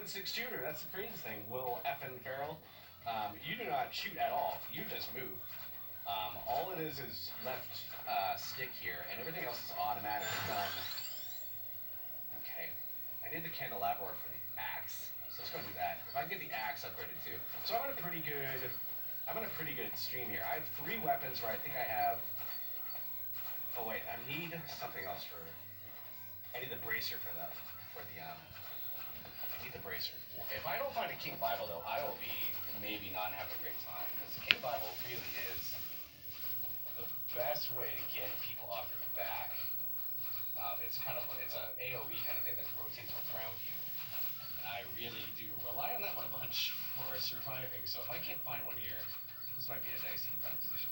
twin stick shooter. That's the crazy thing. Will effing Farrell. You do not shoot at all. You just move. All it is left stick here, and everything else is automatically done. Okay. I need the candelabra for the axe, so let's go do that. If I can get the axe upgraded too. So I'm in a pretty good stream here. I have 3 weapons where I think I have. Oh wait, I need something else for. I need the bracer for the. I need the bracer. If I don't find a King Bible though, I will be maybe not having a great time because the King Bible really is the best way to get people off your back. It's a AOE kind of thing that rotates around you, and I really do rely on that one a bunch for surviving. So if I can't find one here, this might be a dicey proposition.